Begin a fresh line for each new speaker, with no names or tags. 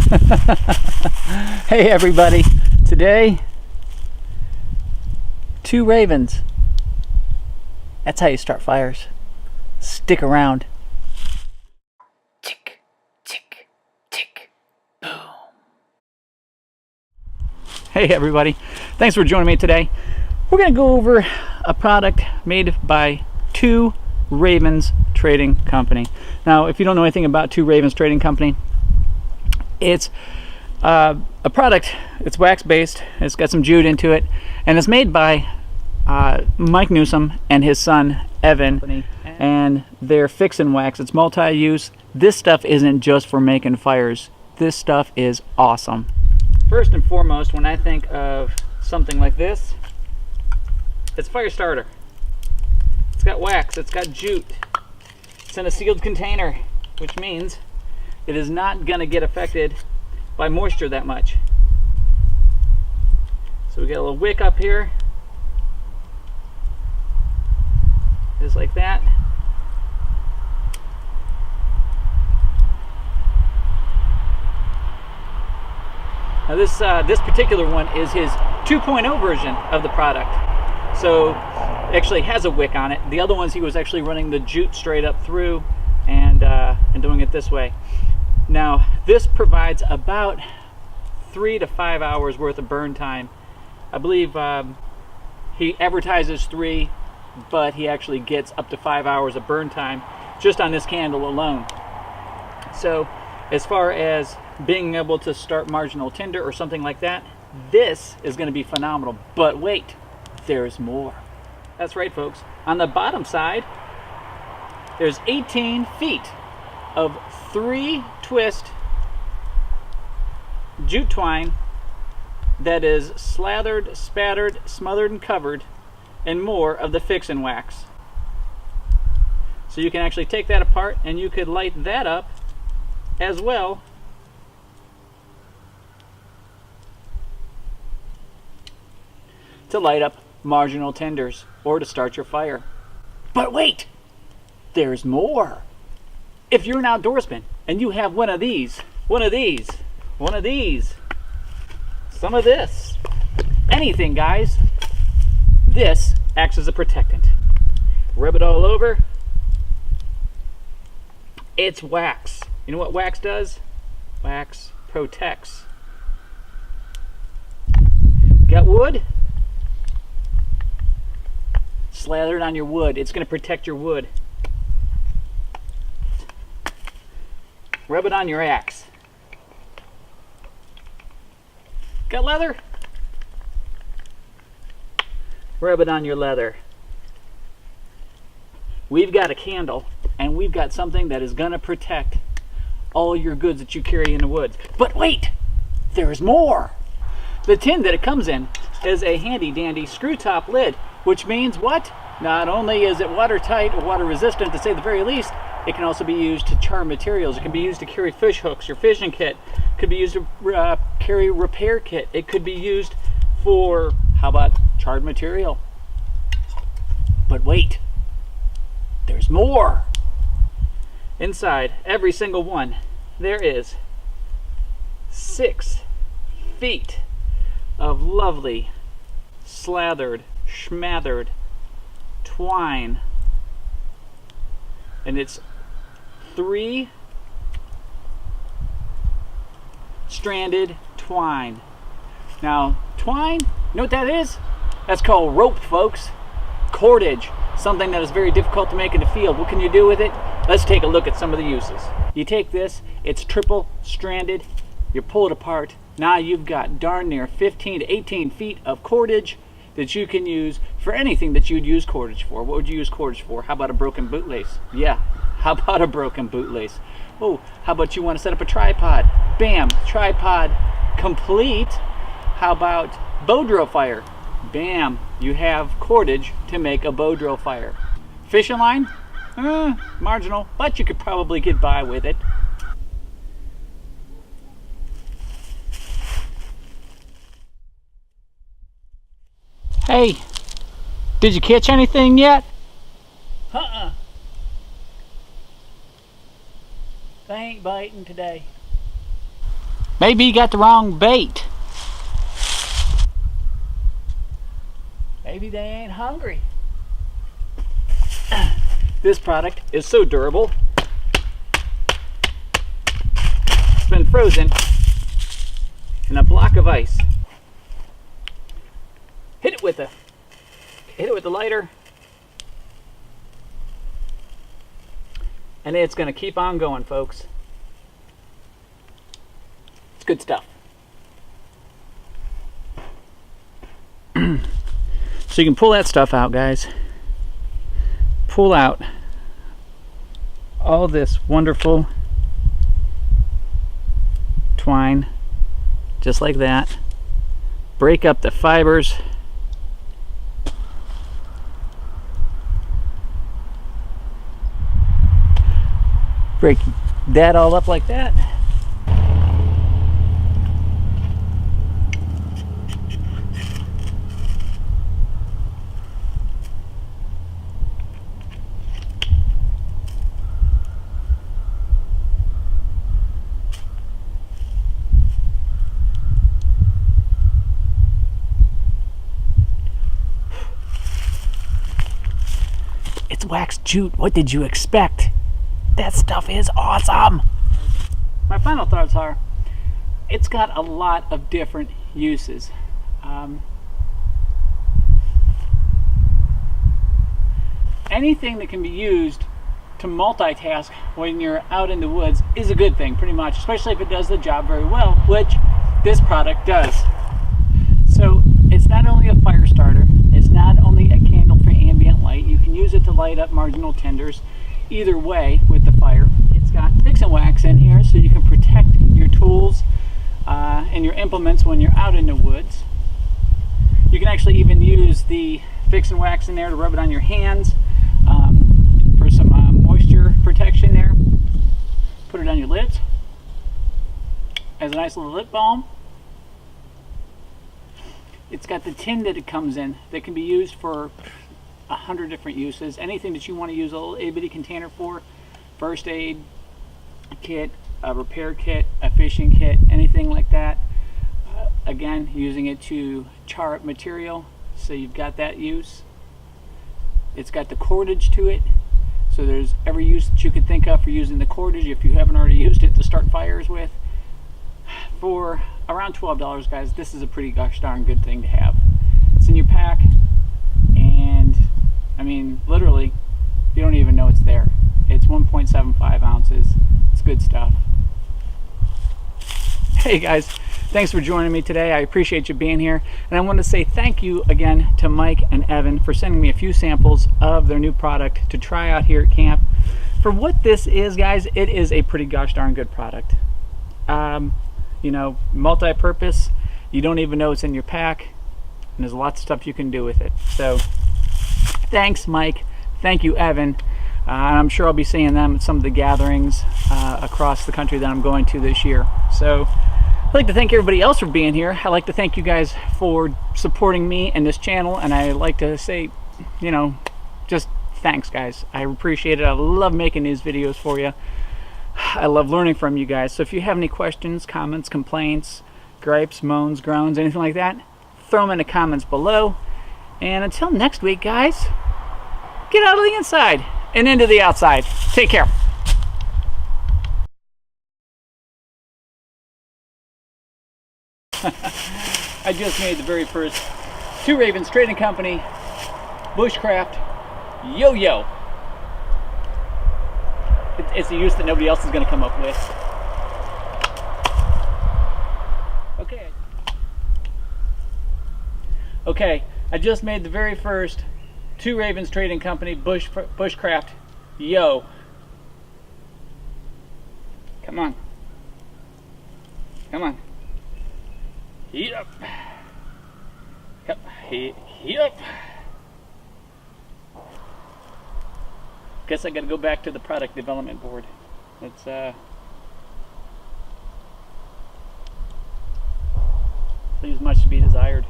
Hey everybody, today 2 ravens. That's how you start fires. Stick around. Tick, tick, tick, boom. Hey everybody, thanks for joining me today. We're going to go over a product made by 2 Ravens Trading Company. Now, if you don't know anything about 2 Ravens Trading Company, it's a product. It's wax based. It's got some jute into it, and it's made by Mike Newsom and his son Evan, and they're fixin' wax. It's multi-use. This stuff isn't just for making fires. This stuff is awesome. First and foremost, when I think of something like this, it's a fire starter. It's got wax, it's got jute, it's in a sealed container, which means it is not going to get affected by moisture that much. So we got a little wick up here, just like that. Now this particular one is his 2.0 version of the product. So actually has a wick on it. The other ones he was actually running the jute straight up through and doing it this way. Now this provides about 3 to 5 hours worth of burn time. I believe he advertises 3, but he actually gets up to 5 hours of burn time just on this candle alone. So as far as being able to start marginal tinder or something like that, this is going to be phenomenal. But wait, there's more. That's right, folks. On the bottom side, there's 18 feet of 3-twist jute twine that is slathered, spattered, smothered, and covered in more of the fixin' wax. So you can actually take that apart and you could light that up as well to light up marginal tinders or to start your fire. But wait, there's more. If you're an outdoorsman and you have one of these, some of this, anything, guys, this acts as a protectant. Rub it all over. It's wax. You know what wax does? Wax protects. Got wood? Slather it on your wood. It's going to protect your wood. Rub it on your axe. Got leather? Rub it on your leather. We've got a candle, and we've got something that is going to protect all your goods that you carry in the woods. But wait, there's more. The tin that it comes in is a handy dandy screw top lid, which means what? Not only is it watertight or water resistant, to say the very least, it can also be used to char materials. It can be used to carry fish hooks, your fishing kit. It could be used to carry repair kit. It could be used for, how about charred material? But wait, there's more. Inside every single one, there is 6 feet of lovely slathered, smothered twine, and it's 3-stranded twine. Now, twine, you know what that is? That's called rope, folks. Cordage, something that is very difficult to make in the field. What can you do with it? Let's take a look at some of the uses. You take this, it's triple stranded, you pull it apart. Now you've got darn near 15 to 18 feet of cordage that you can use for anything that you'd use cordage for. What would you use cordage for? How about a broken bootlace? Yeah, how about a broken bootlace? Oh, how about you want to set up a tripod? Bam, tripod complete. How about bow drill fire? Bam, you have cordage to make a bow drill fire. Fishing line? Marginal, but you could probably get by with it. Hey, did you catch anything yet? They ain't biting today. Maybe you got the wrong bait. Maybe they ain't hungry. This product is so durable. It's been frozen in a block of ice. Hit it with the lighter, and it's going to keep on going, folks. It's good stuff. So you can pull that stuff out, guys. Pull out all this wonderful twine, just like that. Break up the fibers. Break that all up like that. It's wax jute. What did you expect? That stuff is awesome. My final thoughts are, it's got a lot of different uses. Anything that can be used to multitask when you're out in the woods is a good thing, pretty much, especially if it does the job very well, which this product does. So it's not only a fire starter, it's not only a candle for ambient light. You can use it to light up marginal tinders either way with the fire. It's got fix and wax in here so you can protect your tools and your implements when you're out in the woods. You can actually even use the fix and wax in there to rub it on your hands for some moisture protection there. Put it on your lids as a nice little lip balm. It's got the tin that it comes in that can be used for 100 different uses. Anything that you want to use a little itty-bitty container for, first aid kit, a repair kit, a fishing kit, anything like that. Again, using it to char up material, so you've got that use. It's got the cordage to it, so there's every use that you could think of for using the cordage if you haven't already used it to start fires with. For around $12, guys, this is a pretty gosh darn good thing to have. It's in your pack, and I mean, literally, you don't even know it's there. It's 1.75 ounces. It's good stuff. Hey guys, thanks for joining me today. I appreciate you being here. And I want to say thank you again to Mike and Evan for sending me a few samples of their new product to try out here at camp. For what this is, guys, it is a pretty gosh darn good product. You know, multi-purpose. You don't even know it's in your pack. And there's lots of stuff you can do with it. So thanks, Mike. Thank you, Evan. And I'm sure I'll be seeing them at some of the gatherings across the country that I'm going to this year. So I'd like to thank everybody else for being here. I'd like to thank you guys for supporting me and this channel. And I'd like to say, you know, just thanks, guys. I appreciate it. I love making these videos for you. I love learning from you guys. So if you have any questions, comments, complaints, gripes, moans, groans, anything like that, throw them in the comments below. And until next week, guys, get out of the inside and into the outside. Take care. I just made the very first 2 Ravens Trading Company Bushcraft yo-yo. It's a use that nobody else is going to come up with. Okay, I just made the very first 2 Ravens Trading Company Bushcraft yo. Come on. Come on. Heat up. Yep. Heat up. Guess I gotta go back to the product development board. It's leaves much to be desired.